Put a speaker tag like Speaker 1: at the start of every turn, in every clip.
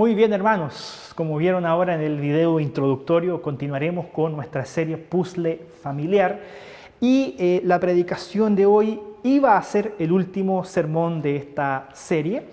Speaker 1: Muy bien, hermanos, como vieron ahora en el video introductorio, continuaremos con nuestra serie Puzzle Familiar y la predicación de hoy iba a ser el último sermón de esta serie.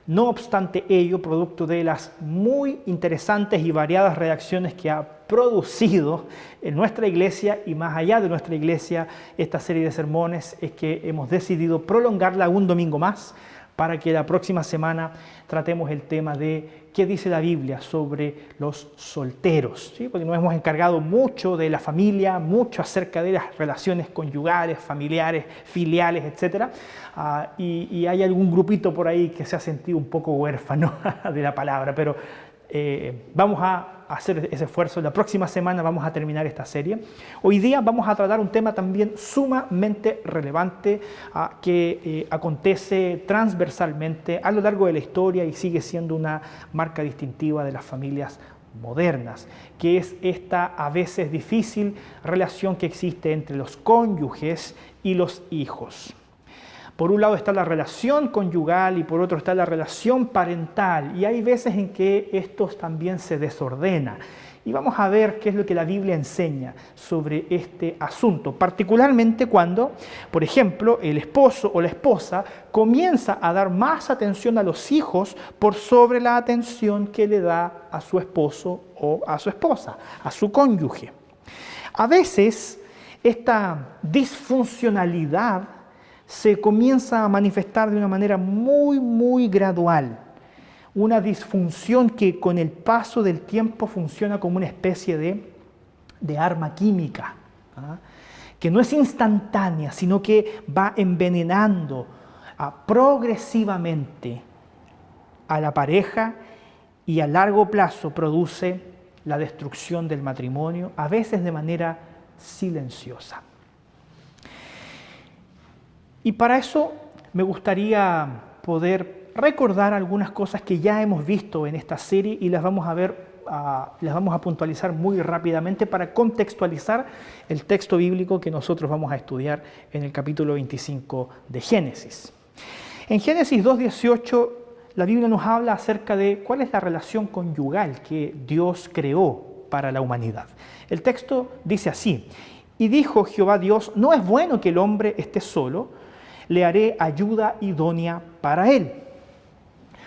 Speaker 1: No obstante ello, producto de las muy interesantes y variadas reacciones que ha producido en nuestra iglesia y más allá de nuestra iglesia esta serie de sermones, es que hemos decidido prolongarla un domingo más para que la próxima semana tratemos el tema de qué dice la Biblia sobre los solteros, ¿sí? Porque nos hemos encargado mucho de la familia, mucho acerca de las relaciones conyugales, familiares, filiales, etc. Y hay algún grupito por ahí que se ha sentido un poco huérfano de la palabra, pero vamos a hacer ese esfuerzo. La próxima semana vamos a terminar esta serie. Hoy día vamos a tratar un tema también sumamente relevante que acontece transversalmente a lo largo de la historia y sigue siendo una marca distintiva de las familias modernas, que es esta a veces difícil relación que existe entre los cónyuges y los hijos. Por un lado está la relación conyugal y por otro está la relación parental, y hay veces en que esto también se desordena. Y vamos a ver qué es lo que la Biblia enseña sobre este asunto, particularmente cuando, por ejemplo, el esposo o la esposa comienza a dar más atención a los hijos por sobre la atención que le da a su esposo o a su esposa, a su cónyuge. A veces esta disfuncionalidad se comienza a manifestar de una manera muy gradual. Una disfunción que con el paso del tiempo funciona como una especie de arma química, que no es instantánea, sino que va envenenando progresivamente a la pareja y a largo plazo produce la destrucción del matrimonio, a veces de manera silenciosa. Y para eso me gustaría poder recordar algunas cosas que ya hemos visto en esta serie y las vamos a puntualizar muy rápidamente para contextualizar el texto bíblico que nosotros vamos a estudiar en el capítulo 25 de Génesis. En Génesis 2:18 la Biblia nos habla acerca de cuál es la relación conyugal que Dios creó para la humanidad. El texto dice así: y dijo Jehová Dios, no es bueno que el hombre esté solo, le haré ayuda idónea para él.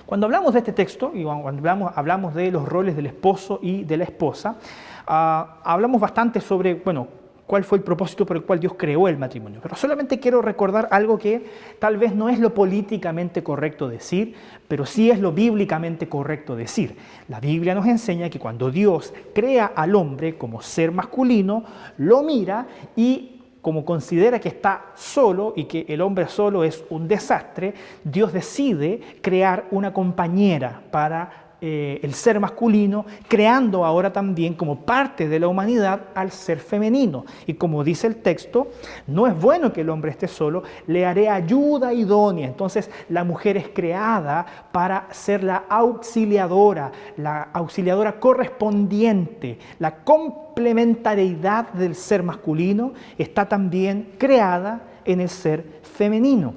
Speaker 1: Cuando hablamos de este texto, y cuando hablamos de los roles del esposo y de la esposa, hablamos bastante sobre, cuál fue el propósito por el cual Dios creó el matrimonio. Pero solamente quiero recordar algo que tal vez no es lo políticamente correcto decir, pero sí es lo bíblicamente correcto decir. La Biblia nos enseña que cuando Dios crea al hombre como ser masculino, lo mira y como considera que está solo y que el hombre solo es un desastre, Dios decide crear una compañera para el ser masculino, creando ahora también como parte de la humanidad al ser femenino. Y como dice el texto, no es bueno que el hombre esté solo, le haré ayuda idónea. Entonces la mujer es creada para ser la auxiliadora correspondiente, la complementariedad del ser masculino está también creada en el ser femenino.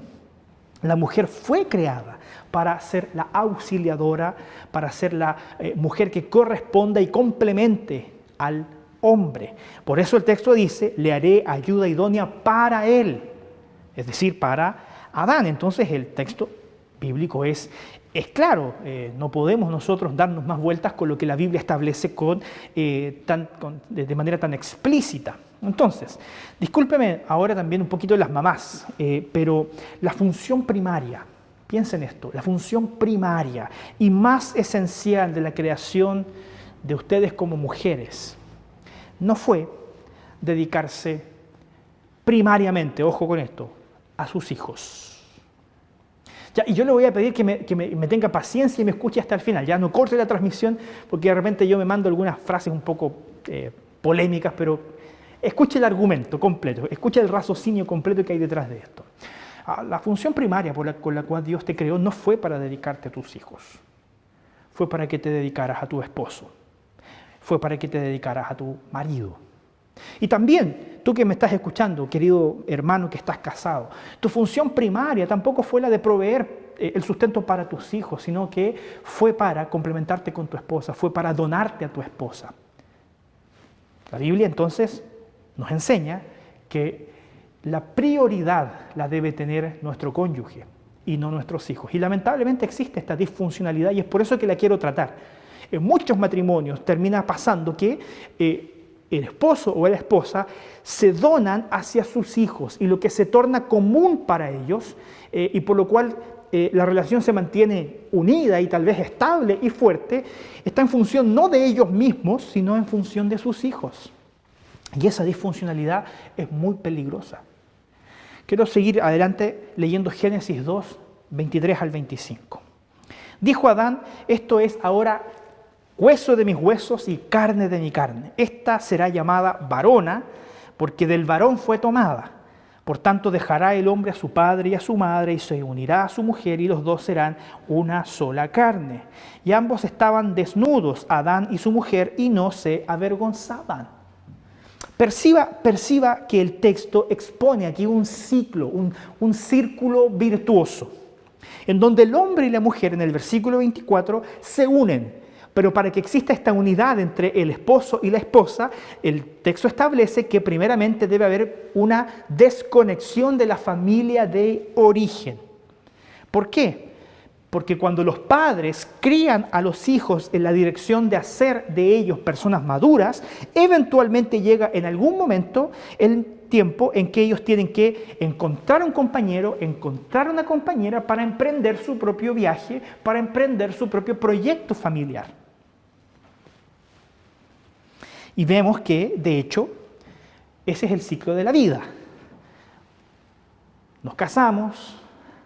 Speaker 1: La mujer fue creada para ser la auxiliadora, para ser la mujer que corresponda y complemente al hombre. Por eso el texto dice, le haré ayuda idónea para él, es decir, para Adán. Entonces el texto bíblico es claro, no podemos nosotros darnos más vueltas con lo que la Biblia establece de manera tan explícita. Entonces, discúlpeme ahora también un poquito las mamás, pero la función primaria, piensen esto, la función primaria y más esencial de la creación de ustedes como mujeres, no fue dedicarse primariamente, ojo con esto, a sus hijos. Ya, y yo le voy a pedir que me tenga paciencia y me escuche hasta el final. Ya no corte la transmisión porque de repente yo me mando algunas frases un poco polémicas, pero escuche el argumento completo, escuche el raciocinio completo que hay detrás de esto. La función primaria con la cual Dios te creó no fue para dedicarte a tus hijos, fue para que te dedicaras a tu esposo, fue para que te dedicaras a tu marido. Y también, tú que me estás escuchando, querido hermano que estás casado, tu función primaria tampoco fue la de proveer el sustento para tus hijos, sino que fue para complementarte con tu esposa, fue para donarte a tu esposa. La Biblia entonces nos enseña que la prioridad la debe tener nuestro cónyuge y no nuestros hijos. Y lamentablemente existe esta disfuncionalidad y es por eso que la quiero tratar. En muchos matrimonios termina pasando que el esposo o la esposa se donan hacia sus hijos y lo que se torna común para ellos y por lo cual la relación se mantiene unida y tal vez estable y fuerte, está en función no de ellos mismos, sino en función de sus hijos. Y esa disfuncionalidad es muy peligrosa. Quiero seguir adelante leyendo Génesis 2, 23 al 25. Dijo Adán, esto es ahora hueso de mis huesos y carne de mi carne. Esta será llamada varona, porque del varón fue tomada. Por tanto, dejará el hombre a su padre y a su madre, y se unirá a su mujer, y los dos serán una sola carne. Y ambos estaban desnudos, Adán y su mujer, y no se avergonzaban. Perciba que el texto expone aquí un ciclo, un círculo virtuoso, en donde el hombre y la mujer, en el versículo 24, se unen. Pero para que exista esta unidad entre el esposo y la esposa, el texto establece que primeramente debe haber una desconexión de la familia de origen. ¿Por qué? Porque cuando los padres crían a los hijos en la dirección de hacer de ellos personas maduras, eventualmente llega en algún momento el tiempo en que ellos tienen que encontrar un compañero, encontrar una compañera para emprender su propio viaje, para emprender su propio proyecto familiar. Y vemos que, de hecho, ese es el ciclo de la vida. Nos casamos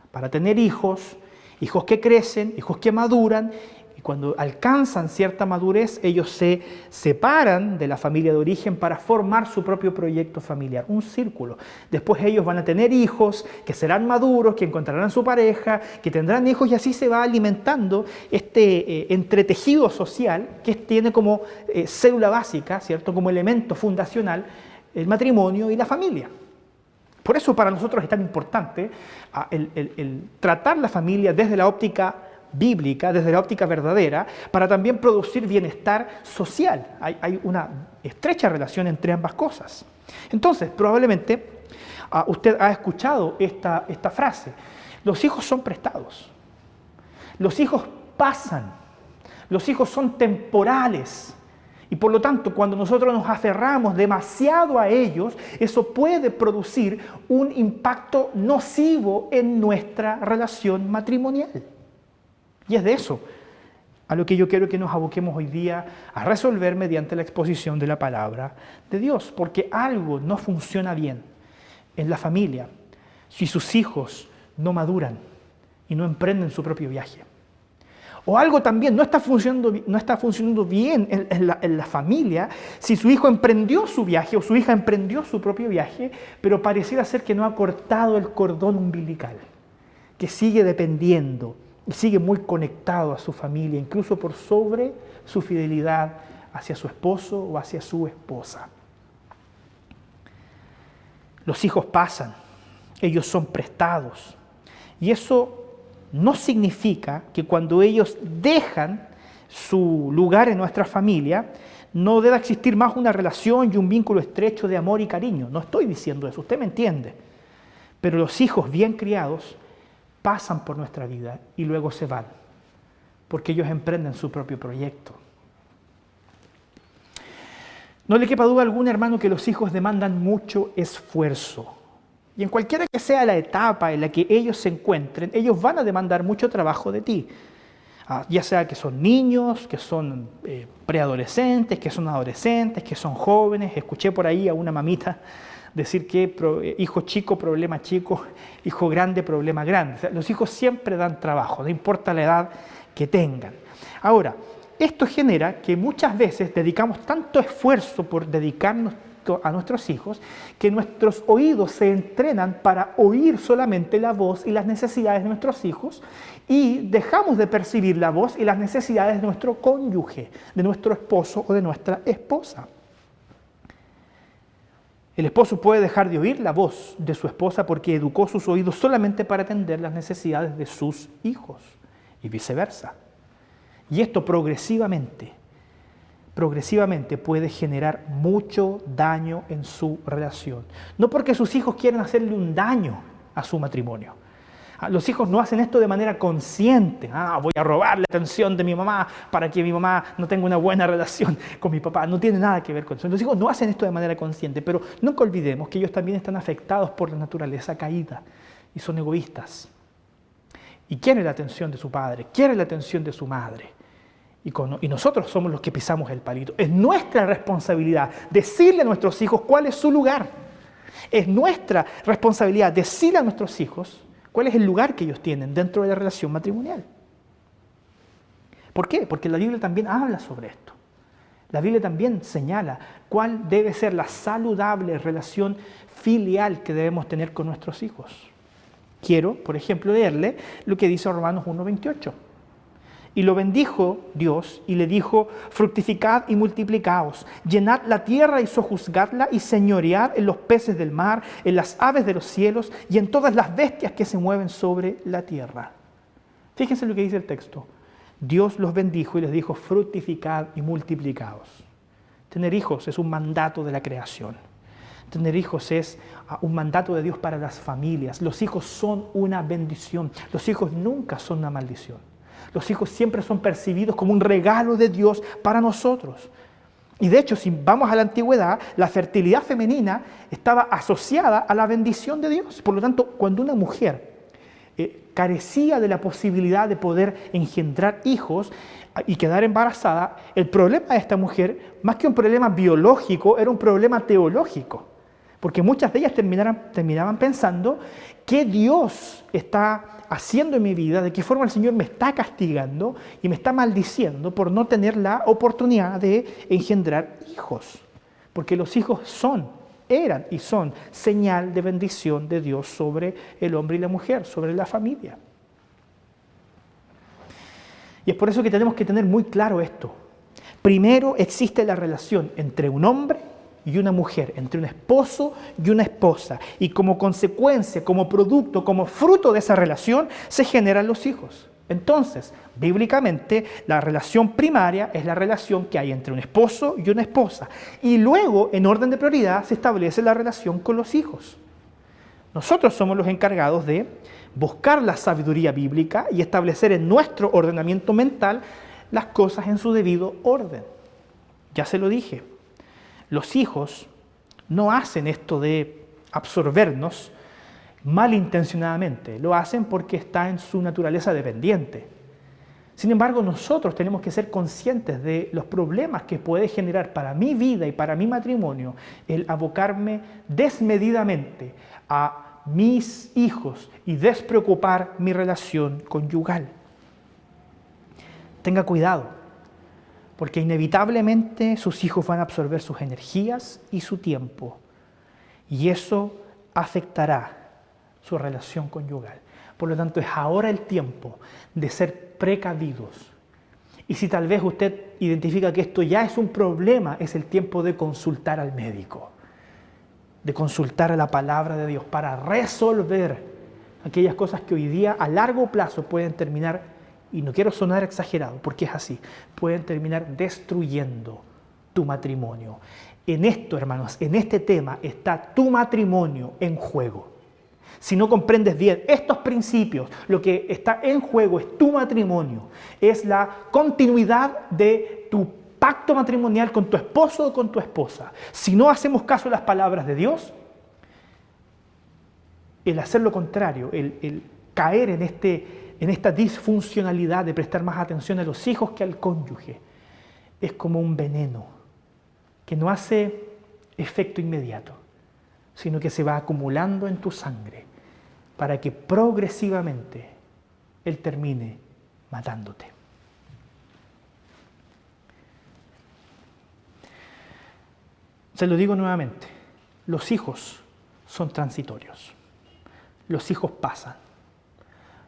Speaker 1: para tener hijos, hijos que crecen, hijos que maduran, y cuando alcanzan cierta madurez, ellos se separan de la familia de origen para formar su propio proyecto familiar, un círculo. Después ellos van a tener hijos que serán maduros, que encontrarán su pareja, que tendrán hijos y así se va alimentando este entretejido social que tiene como célula básica, ¿cierto? Como elemento fundacional el matrimonio y la familia. Por eso para nosotros es tan importante el tratar la familia desde la óptica bíblica, desde la óptica verdadera, para también producir bienestar social. Hay una estrecha relación entre ambas cosas. Entonces, probablemente usted ha escuchado esta frase: los hijos son prestados, los hijos pasan, los hijos son temporales. Y por lo tanto, cuando nosotros nos aferramos demasiado a ellos, eso puede producir un impacto nocivo en nuestra relación matrimonial. Y es de eso a lo que yo quiero que nos aboquemos hoy día a resolver mediante la exposición de la palabra de Dios. Porque algo no funciona bien en la familia si sus hijos no maduran y no emprenden su propio viaje. O algo también no está funcionando bien en la familia si su hijo emprendió su viaje o su hija emprendió su propio viaje, pero pareciera ser que no ha cortado el cordón umbilical, que sigue dependiendo y sigue muy conectado a su familia, incluso por sobre su fidelidad hacia su esposo o hacia su esposa. Los hijos pasan, ellos son prestados, y eso no significa que cuando ellos dejan su lugar en nuestra familia, no deba existir más una relación y un vínculo estrecho de amor y cariño. No estoy diciendo eso, usted me entiende. Pero los hijos bien criados pasan por nuestra vida y luego se van, porque ellos emprenden su propio proyecto. No le quepa duda alguna, hermano, que los hijos demandan mucho esfuerzo. Y en cualquiera que sea la etapa en la que ellos se encuentren, ellos van a demandar mucho trabajo de ti. Ya sea que son niños, que son preadolescentes, que son adolescentes, que son jóvenes. Escuché por ahí a una mamita decir que hijo chico, problema chico, hijo grande, problema grande. O sea, los hijos siempre dan trabajo, no importa la edad que tengan. Ahora, esto genera que muchas veces dedicamos tanto esfuerzo por dedicarnos a nuestros hijos, que nuestros oídos se entrenan para oír solamente la voz y las necesidades de nuestros hijos y dejamos de percibir la voz y las necesidades de nuestro cónyuge, de nuestro esposo o de nuestra esposa. El esposo puede dejar de oír la voz de su esposa porque educó sus oídos solamente para atender las necesidades de sus hijos y viceversa. Y esto progresivamente puede generar mucho daño en su relación. No porque sus hijos quieran hacerle un daño a su matrimonio. Los hijos no hacen esto de manera consciente. Voy a robar la atención de mi mamá para que mi mamá no tenga una buena relación con mi papá. No tiene nada que ver con eso. Los hijos no hacen esto de manera consciente, pero nunca olvidemos que ellos también están afectados por la naturaleza caída y son egoístas. Y quieren la atención de su padre, quieren la atención de su madre. Y nosotros somos los que pisamos el palito. Es nuestra responsabilidad decirle a nuestros hijos cuál es su lugar. Es nuestra responsabilidad decirle a nuestros hijos cuál es el lugar que ellos tienen dentro de la relación matrimonial. ¿Por qué? Porque la Biblia también habla sobre esto. La Biblia también señala cuál debe ser la saludable relación filial que debemos tener con nuestros hijos. Quiero, por ejemplo, leerle lo que dice Romanos 1:28. Y lo bendijo Dios y le dijo: fructificad y multiplicaos, llenad la tierra y sojuzgadla y señoread en los peces del mar, en las aves de los cielos y en todas las bestias que se mueven sobre la tierra. Fíjense lo que dice el texto. Dios los bendijo y les dijo: fructificad y multiplicaos. Tener hijos es un mandato de la creación. Tener hijos es un mandato de Dios para las familias. Los hijos son una bendición. Los hijos nunca son una maldición. Los hijos siempre son percibidos como un regalo de Dios para nosotros. Y de hecho, si vamos a la antigüedad, la fertilidad femenina estaba asociada a la bendición de Dios. Por lo tanto, cuando una mujer carecía de la posibilidad de poder engendrar hijos y quedar embarazada, el problema de esta mujer, más que un problema biológico, era un problema teológico. Porque muchas de ellas terminaban pensando: ¿qué Dios está haciendo en mi vida? ¿De qué forma el Señor me está castigando y me está maldiciendo por no tener la oportunidad de engendrar hijos? Porque los hijos eran y son señal de bendición de Dios sobre el hombre y la mujer, sobre la familia. Y es por eso que tenemos que tener muy claro esto. Primero existe la relación entre un hombre y una mujer, entre un esposo y una esposa. Y como consecuencia, como producto, como fruto de esa relación, se generan los hijos. Entonces, bíblicamente, la relación primaria es la relación que hay entre un esposo y una esposa. Y luego, en orden de prioridad, se establece la relación con los hijos. Nosotros somos los encargados de buscar la sabiduría bíblica y establecer en nuestro ordenamiento mental las cosas en su debido orden. Ya se lo dije. Los hijos no hacen esto de absorbernos malintencionadamente, lo hacen porque está en su naturaleza dependiente. Sin embargo, nosotros tenemos que ser conscientes de los problemas que puede generar para mi vida y para mi matrimonio el abocarme desmedidamente a mis hijos y despreocupar mi relación conyugal. Tenga cuidado, porque inevitablemente sus hijos van a absorber sus energías y su tiempo, y eso afectará su relación conyugal. Por lo tanto, es ahora el tiempo de ser precavidos. Y si tal vez usted identifica que esto ya es un problema, es el tiempo de consultar al médico, de consultar a la palabra de Dios para resolver aquellas cosas que hoy día a largo plazo pueden terminar, y no quiero sonar exagerado porque es así, pueden terminar destruyendo tu matrimonio. En esto, hermanos, en este tema está tu matrimonio en juego. Si no comprendes bien estos principios, lo que está en juego es tu matrimonio, es la continuidad de tu pacto matrimonial con tu esposo o con tu esposa. Si no hacemos caso a las palabras de Dios, el hacer lo contrario, el caer en esta disfuncionalidad de prestar más atención a los hijos que al cónyuge, es como un veneno que no hace efecto inmediato, sino que se va acumulando en tu sangre para que progresivamente Él termine matándote. Se lo digo nuevamente, los hijos son transitorios, los hijos pasan,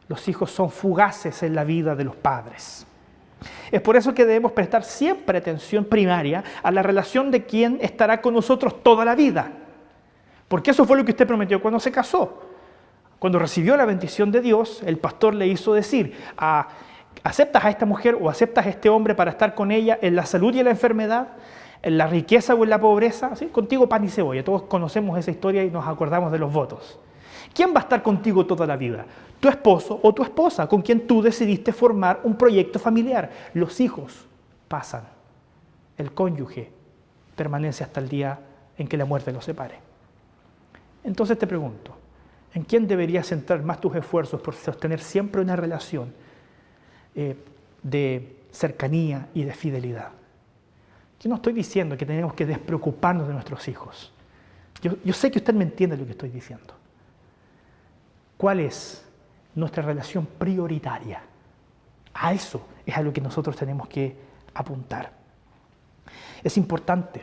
Speaker 1: los hijos son fugaces en la vida de los padres. Es por eso que debemos prestar siempre atención primaria a la relación de quien estará con nosotros toda la vida. Porque eso fue lo que usted prometió cuando se casó. Cuando recibió la bendición de Dios, el pastor le hizo decir, ¿aceptas a esta mujer o aceptas a este hombre para estar con ella en la salud y en la enfermedad, en la riqueza o en la pobreza? ¿Sí? Contigo pan y cebolla. Todos conocemos esa historia y nos acordamos de los votos. ¿Quién va a estar contigo toda la vida? ¿Tu esposo o tu esposa, con quien tú decidiste formar un proyecto familiar? Los hijos pasan. El cónyuge permanece hasta el día en que la muerte los separe. Entonces te pregunto, ¿en quién deberías centrar más tus esfuerzos por sostener siempre una relación de cercanía y de fidelidad? Yo no estoy diciendo que tenemos que despreocuparnos de nuestros hijos. Yo sé que usted me entiende lo que estoy diciendo. ¿Cuál es nuestra relación prioritaria? A eso es a lo que nosotros tenemos que apuntar. Es importante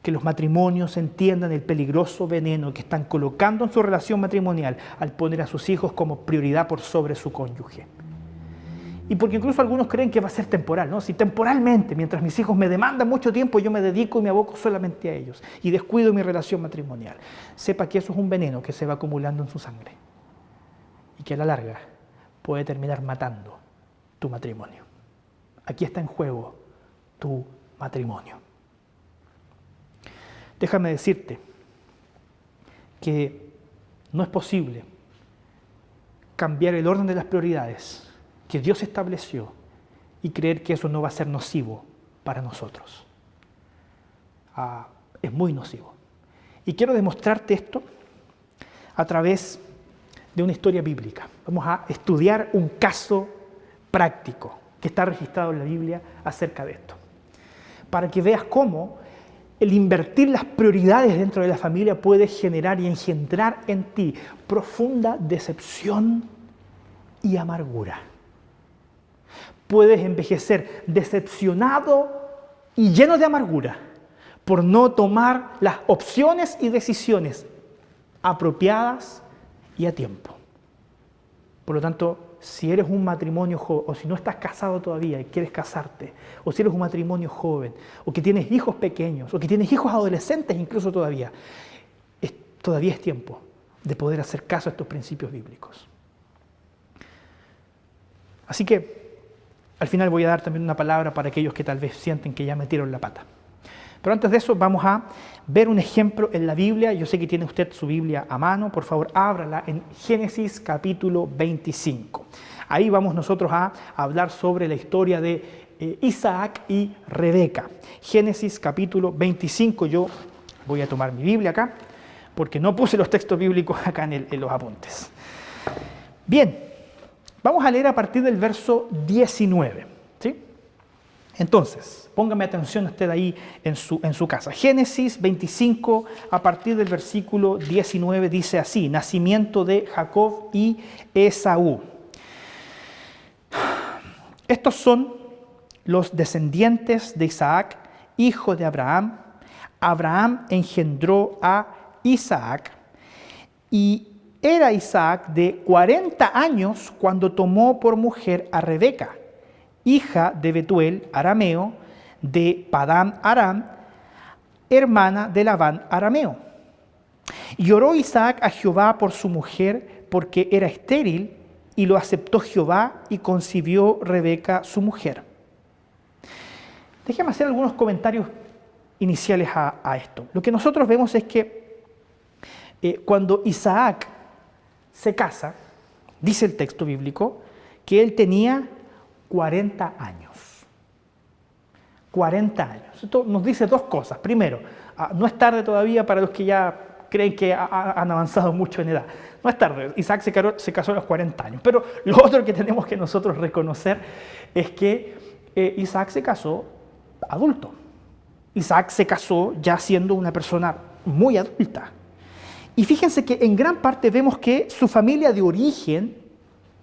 Speaker 1: que los matrimonios entiendan el peligroso veneno que están colocando en su relación matrimonial al poner a sus hijos como prioridad por sobre su cónyuge. Y porque incluso algunos creen que va a ser temporal, ¿no? Si temporalmente, mientras mis hijos me demandan mucho tiempo, yo me dedico y me aboco solamente a ellos y descuido mi relación matrimonial. Sepa que eso es un veneno que se va acumulando en su sangre y que a la larga puede terminar matando tu matrimonio. Aquí está en juego tu matrimonio. Déjame decirte que no es posible cambiar el orden de las prioridades que Dios estableció y creer que eso no va a ser nocivo para nosotros. Es muy nocivo. Y quiero demostrarte esto a través de una historia bíblica. Vamos a estudiar un caso práctico que está registrado en la Biblia acerca de esto, para que veas cómo el invertir las prioridades dentro de la familia puede generar y engendrar en ti profunda decepción y amargura. Puedes envejecer decepcionado y lleno de amargura por no tomar las opciones y decisiones apropiadas y a tiempo. Por lo tanto, si eres un matrimonio joven, o si no estás casado todavía y quieres casarte, o si eres un matrimonio joven, o que tienes hijos pequeños, o que tienes hijos adolescentes incluso todavía es tiempo de poder hacer caso a estos principios bíblicos. Así que, al final voy a dar también una palabra para aquellos que tal vez sienten que ya metieron la pata. Pero antes de eso vamos a ver un ejemplo en la Biblia. Yo sé que tiene usted su Biblia a mano. Por favor, ábrala en Génesis capítulo 25. Ahí vamos nosotros a hablar sobre la historia de Isaac y Rebeca. Génesis capítulo 25. Yo voy a tomar mi Biblia acá, porque no puse los textos bíblicos acá en los apuntes. Bien, vamos a leer a partir del verso 19. ¿Sí? Entonces, póngame atención usted ahí en su casa. Génesis 25, a partir del versículo 19, dice así: nacimiento de Jacob y Esaú. Estos son los descendientes de Isaac, hijo de Abraham. Abraham engendró a Isaac, y era Isaac de 40 años cuando tomó por mujer a Rebeca, hija de Betuel arameo, de Padán Aram, hermana de Labán arameo. Y oró Isaac a Jehová por su mujer, porque era estéril, y lo aceptó Jehová, y concibió Rebeca su mujer. Déjame hacer algunos comentarios iniciales a esto. Lo que nosotros vemos es que cuando Isaac se casa, dice el texto bíblico, que él tenía 40 años. 40 años. Esto nos dice dos cosas. Primero, no es tarde todavía para los que ya creen que han avanzado mucho en edad. No es tarde. Isaac se casó a los 40 años. Pero lo otro que tenemos que nosotros reconocer es que Isaac se casó adulto. Isaac se casó ya siendo una persona muy adulta. Y fíjense que en gran parte vemos que su familia de origen,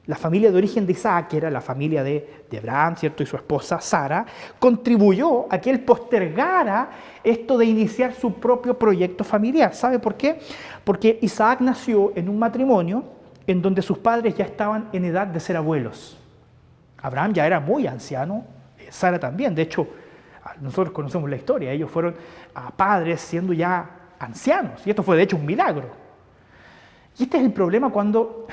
Speaker 1: la familia de origen de Isaac, que era la familia de Abraham, ¿cierto? Y su esposa Sara, contribuyó a que él postergara esto de iniciar su propio proyecto familiar. ¿Sabe por qué? Porque Isaac nació en un matrimonio en donde sus padres ya estaban en edad de ser abuelos. Abraham ya era muy anciano, Sara también. De hecho, nosotros conocemos la historia. Ellos fueron padres siendo ya ancianos. Y esto fue de hecho un milagro. Y este es el problema cuando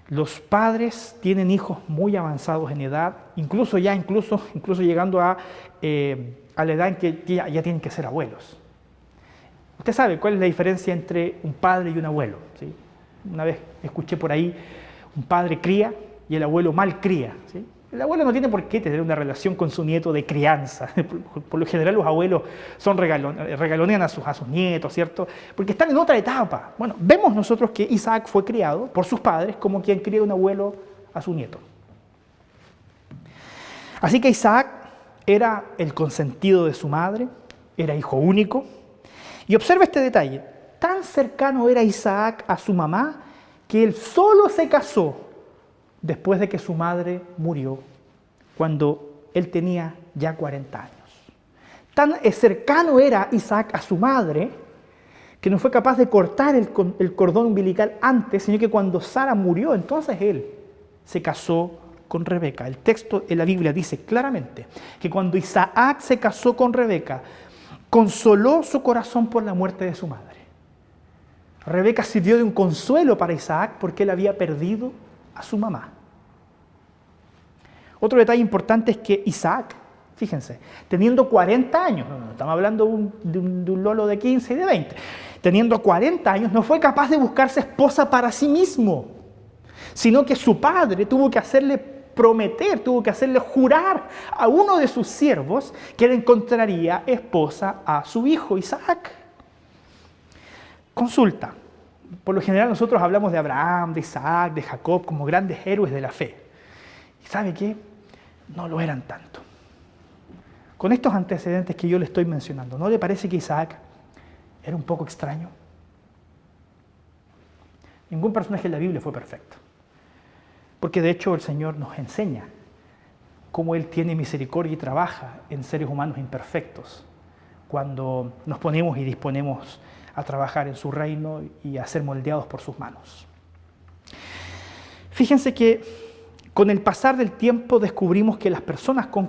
Speaker 1: los padres tienen hijos muy avanzados en edad, incluso llegando a la edad en que ya tienen que ser abuelos. Usted sabe cuál es la diferencia entre un padre y un abuelo, ¿sí? Una vez escuché por ahí, un padre cría y el abuelo mal cría, ¿sí? El abuelo no tiene por qué tener una relación con su nieto de crianza. Por lo general los abuelos regalonean a sus nietos, ¿cierto? Porque están en otra etapa. Bueno, vemos nosotros que Isaac fue criado por sus padres como quien cría un abuelo a su nieto. Así que Isaac era el consentido de su madre, era hijo único. Y observa este detalle, tan cercano era Isaac a su mamá que él solo se casó después de que su madre murió, cuando él tenía ya 40 años. Tan cercano era Isaac a su madre que no fue capaz de cortar el cordón umbilical antes, sino que cuando Sara murió, entonces él se casó con Rebeca. El texto en la Biblia dice claramente que cuando Isaac se casó con Rebeca, consoló su corazón por la muerte de su madre. Rebeca sirvió de un consuelo para Isaac porque él había perdido a su mamá. Otro detalle importante es que Isaac, fíjense, teniendo 40 años, no estamos hablando de un lolo de 15 y de 20, teniendo 40 años no fue capaz de buscarse esposa para sí mismo, sino que su padre tuvo que hacerle prometer, tuvo que hacerle jurar a uno de sus siervos que le encontraría esposa a su hijo Isaac. Consulta. Por lo general nosotros hablamos de Abraham, de Isaac, de Jacob como grandes héroes de la fe. ¿Y sabe qué? No lo eran tanto. Con estos antecedentes que yo le estoy mencionando, ¿no le parece que Isaac era un poco extraño? Ningún personaje de la Biblia fue perfecto. Porque de hecho el Señor nos enseña cómo Él tiene misericordia y trabaja en seres humanos imperfectos cuando nos ponemos y disponemos a trabajar en su reino y a ser moldeados por sus manos. Fíjense que con el pasar del tiempo descubrimos que las personas con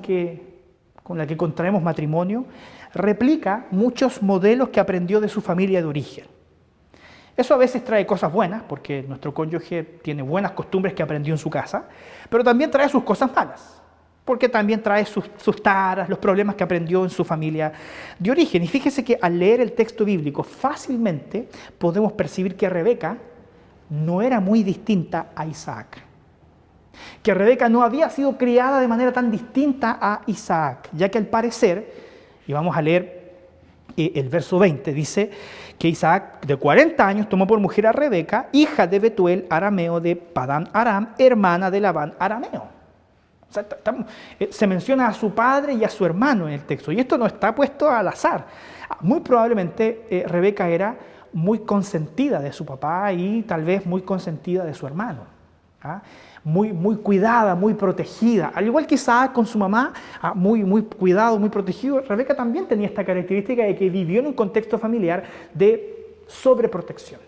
Speaker 1: las que contraemos matrimonio replica muchos modelos que aprendió de su familia de origen. Eso a veces trae cosas buenas, porque nuestro cónyuge tiene buenas costumbres que aprendió en su casa, pero también trae sus cosas malas, porque también trae sus taras, los problemas que aprendió en su familia de origen. Y fíjese que al leer el texto bíblico fácilmente podemos percibir que Rebeca no era muy distinta a Isaac. Que Rebeca no había sido criada de manera tan distinta a Isaac, ya que al parecer, y vamos a leer el verso 20, dice que Isaac de 40 años tomó por mujer a Rebeca, hija de Betuel arameo de Padán Aram, hermana de Labán arameo. O sea, se menciona a su padre y a su hermano en el texto, y esto no está puesto al azar. Muy probablemente Rebeca era muy consentida de su papá y tal vez muy consentida de su hermano. ¿Ah? Muy cuidada, muy protegida. Al igual que Isaac con su mamá, muy cuidado, muy protegido, Rebeca también tenía esta característica de que vivió en un contexto familiar de sobreprotección.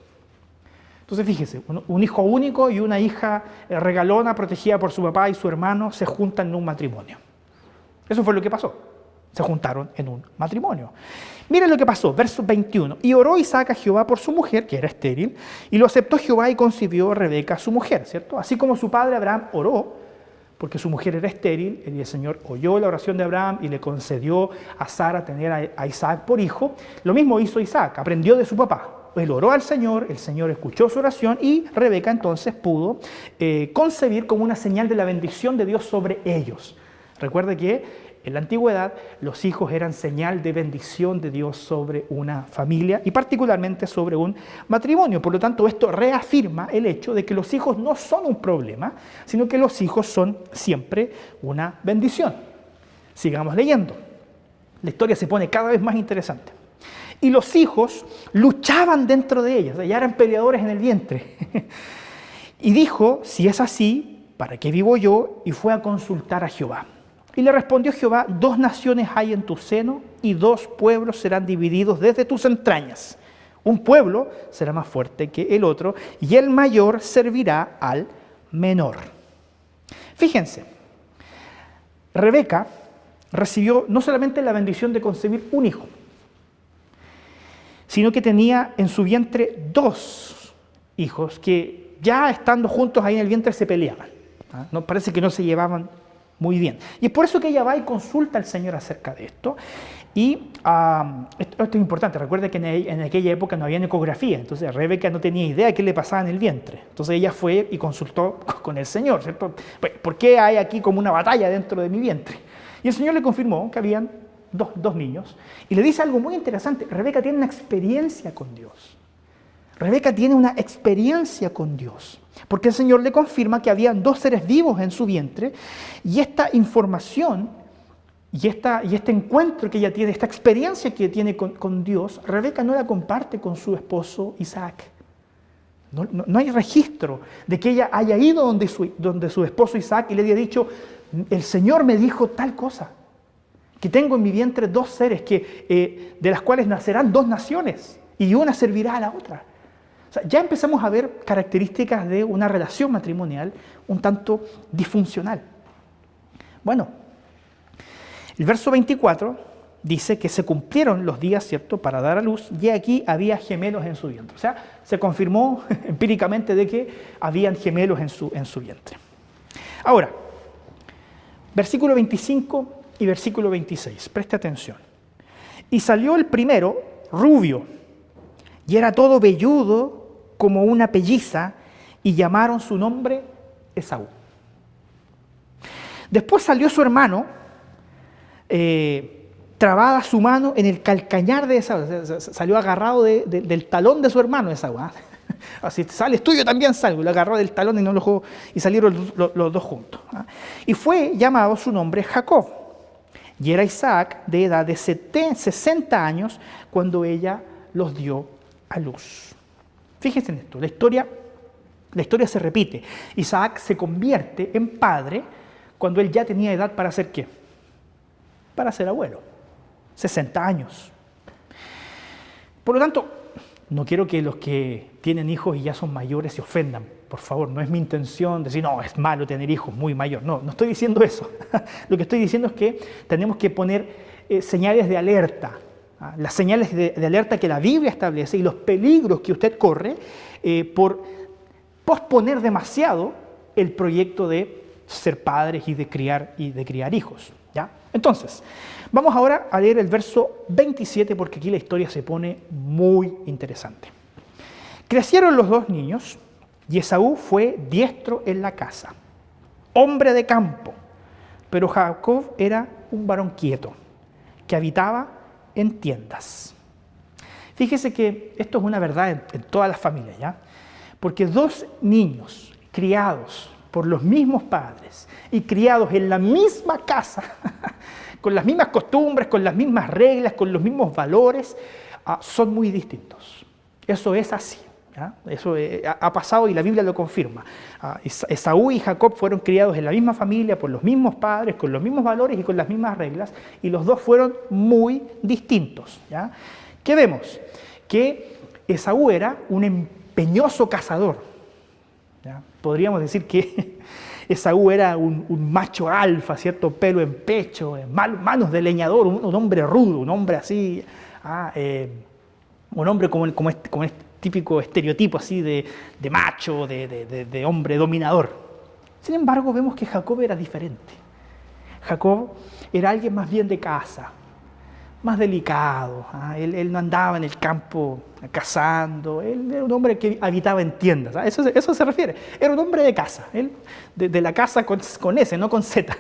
Speaker 1: Entonces fíjese, un hijo único y una hija regalona, protegida por su papá y su hermano, se juntan en un matrimonio. Eso fue lo que pasó. Se juntaron en un matrimonio. Miren lo que pasó, verso 21. Y oró Isaac a Jehová por su mujer, que era estéril, y lo aceptó Jehová y concibió a Rebeca, su mujer, ¿cierto? Así como su padre Abraham oró, porque su mujer era estéril, y el Señor oyó la oración de Abraham y le concedió a Sara tener a Isaac por hijo, lo mismo hizo Isaac, aprendió de su papá. Él oró al Señor, el Señor escuchó su oración y Rebeca entonces pudo concebir como una señal de la bendición de Dios sobre ellos. Recuerde que en la antigüedad, los hijos eran señal de bendición de Dios sobre una familia y particularmente sobre un matrimonio. Por lo tanto, esto reafirma el hecho de que los hijos no son un problema, sino que los hijos son siempre una bendición. Sigamos leyendo. La historia se pone cada vez más interesante. Y los hijos luchaban dentro de ellas, ya eran peleadores en el vientre. Y dijo, si es así, ¿para qué vivo yo? Y fue a consultar a Jehová. Y le respondió Jehová, 2 naciones hay en tu seno y 2 pueblos serán divididos desde tus entrañas. Un pueblo será más fuerte que el otro y el mayor servirá al menor. Fíjense, Rebeca recibió no solamente la bendición de concebir un hijo, sino que tenía en su vientre 2 hijos que ya estando juntos ahí en el vientre se peleaban. No, parece que no se llevaban muy bien. Y es por eso que ella va y consulta al Señor acerca de esto. Y esto es importante, recuerda que en aquella época no había ecografía, entonces Rebeca no tenía idea de qué le pasaba en el vientre. Entonces ella fue y consultó con el Señor, ¿cierto? ¿Por qué hay aquí como una batalla dentro de mi vientre? Y el Señor le confirmó que habían dos niños. Y le dice algo muy interesante, Rebeca tiene una experiencia con Dios. Rebeca tiene una experiencia con Dios, porque el Señor le confirma que habían 2 seres vivos en su vientre, y esta información y este encuentro que ella tiene, esta experiencia que tiene con Dios, Rebeca no la comparte con su esposo Isaac. No hay registro de que ella haya ido donde su esposo Isaac y le haya dicho, el Señor me dijo tal cosa, que tengo en mi vientre 2 seres de las cuales nacerán 2 naciones y una servirá a la otra. O sea, ya empezamos a ver características de una relación matrimonial un tanto disfuncional. Bueno, el verso 24 dice que se cumplieron los días, ¿cierto?, para dar a luz, y aquí había gemelos en su vientre. O sea, se confirmó empíricamente de que habían gemelos en su vientre. Ahora, versículo 25 y versículo 26, preste atención. Y salió el primero, rubio, y era todo velludo como una pelliza, y llamaron su nombre Esaú. Después salió su hermano, trabada su mano en el calcañar de Esaú, salió agarrado del talón de su hermano Esaú. Así, sales tuyo también salgo, lo agarró del talón y no lo dejó, y salieron los 2 juntos. Y fue llamado su nombre Jacob, y era Isaac de edad de 60 años cuando ella los dio a luz. Fíjense en esto, la historia se repite. Isaac se convierte en padre cuando él ya tenía edad para ser ¿qué? Para ser abuelo, 60 años. Por lo tanto, no quiero que los que tienen hijos y ya son mayores se ofendan. Por favor, no es mi intención decir, no, es malo tener hijos muy mayor. No estoy diciendo eso. Lo que estoy diciendo es que tenemos que poner señales de alerta. Las señales de alerta que la Biblia establece y los peligros que usted corre por posponer demasiado el proyecto de ser padres y de criar hijos. ¿Ya? Entonces, vamos ahora a leer el verso 27 porque aquí la historia se pone muy interesante. Crecieron los 2 niños y Esaú fue diestro en la casa, hombre de campo, pero Jacob era un varón quieto que habitaba en tiendas. Fíjese que esto es una verdad en todas las familias, ¿ya? Porque 2 niños criados por los mismos padres y criados en la misma casa, con las mismas costumbres, con las mismas reglas, con los mismos valores, son muy distintos. Eso es así. ¿Ya? Eso ha pasado y la Biblia lo confirma. Esaú y Jacob fueron criados en la misma familia, por los mismos padres, con los mismos valores y con las mismas reglas, y los 2 fueron muy distintos. ¿Ya? ¿Qué vemos? Que Esaú era un empeñoso cazador. ¿Ya? Podríamos decir que Esaú era un macho alfa, ¿cierto? Pelo en pecho, manos de leñador, un hombre rudo, un hombre así, un hombre como este típico estereotipo así de macho, de hombre dominador. Sin embargo, vemos que Jacob era diferente. Jacob era alguien más bien de casa, más delicado. Él no andaba en el campo cazando, él era un hombre que habitaba en tiendas. Eso se refiere. Era un hombre de casa, él de la casa con S, no con Z.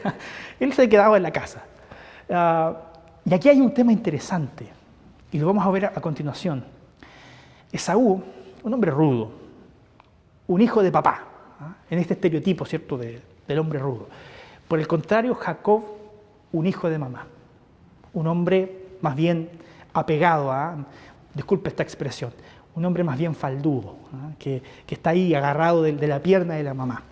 Speaker 1: Él se quedaba en la casa. Y aquí hay un tema interesante, y lo vamos a ver a continuación. Esaú, un hombre rudo, un hijo de papá, en este estereotipo, ¿cierto?, del hombre rudo. Por el contrario, Jacob, un hijo de mamá, un hombre más bien apegado disculpe esta expresión, un hombre más bien faldudo, que está ahí agarrado de la pierna de la mamá.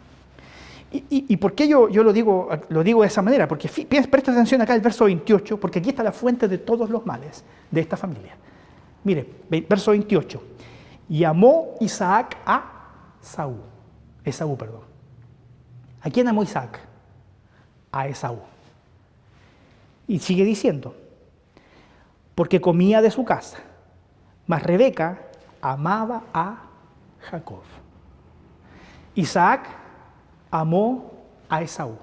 Speaker 1: ¿Y por qué yo lo digo de esa manera? Porque presta atención acá al verso 28, porque aquí está la fuente de todos los males de esta familia. Mire, verso 28. Y amó Isaac a Esaú. ¿A quién amó Isaac? A Esaú. Y sigue diciendo, porque comía de su casa, mas Rebeca amaba a Jacob. Isaac amó a Esaú.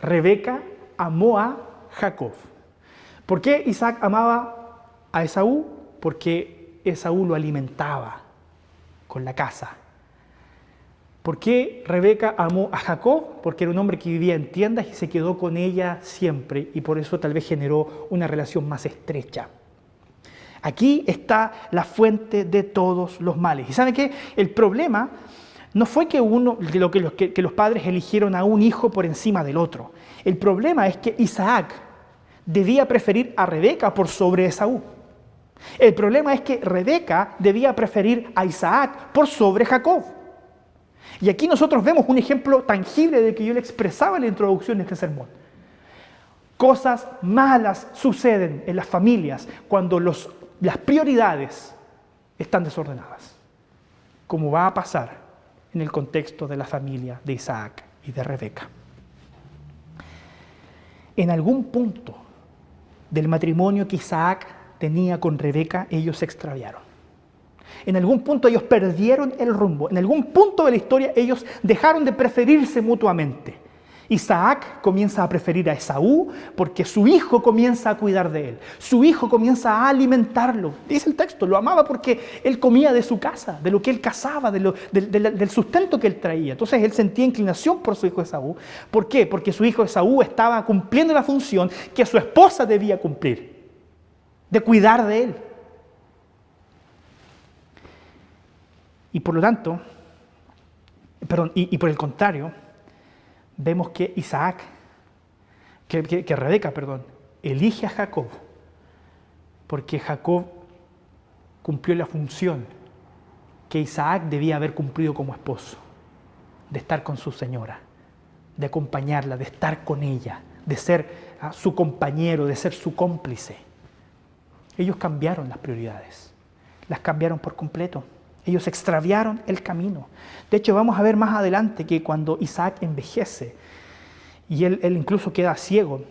Speaker 1: Rebeca amó a Jacob. ¿Por qué Isaac amaba a Esaú? Porque Esaú lo alimentaba con la caza. ¿Por qué Rebeca amó a Jacob? Porque era un hombre que vivía en tiendas y se quedó con ella siempre, y por eso tal vez generó una relación más estrecha. Aquí está la fuente de todos los males. ¿Y saben qué? El problema no fue que los padres eligieron a un hijo por encima del otro. El problema es que Isaac debía preferir a Rebeca por sobre Esaú. El problema es que Rebeca debía preferir a Isaac por sobre Jacob. Y aquí nosotros vemos un ejemplo tangible de que yo le expresaba en la introducción de este sermón. Cosas malas suceden en las familias cuando las prioridades están desordenadas, como va a pasar en el contexto de la familia de Isaac y de Rebeca. En algún punto del matrimonio que Isaac tenía con Rebeca, ellos se extraviaron. En algún punto ellos perdieron el rumbo. En algún punto de la historia ellos dejaron de preferirse mutuamente. Isaac comienza a preferir a Esaú porque su hijo comienza a cuidar de él. Su hijo comienza a alimentarlo. Dice el texto, lo amaba porque él comía de su casa, de lo que él cazaba, del sustento que él traía. Entonces él sentía inclinación por su hijo Esaú. ¿Por qué? Porque su hijo Esaú estaba cumpliendo la función que su esposa debía cumplir, de cuidar de él. Y por lo tanto, por el contrario, vemos que Rebeca, elige a Jacob, porque Jacob cumplió la función que Isaac debía haber cumplido como esposo, de estar con su señora, de acompañarla, de estar con ella, de ser su compañero, de ser su cómplice. Ellos cambiaron las prioridades, las cambiaron por completo. Ellos extraviaron el camino. De hecho, vamos a ver más adelante que cuando Isaac envejece y él incluso queda ciego,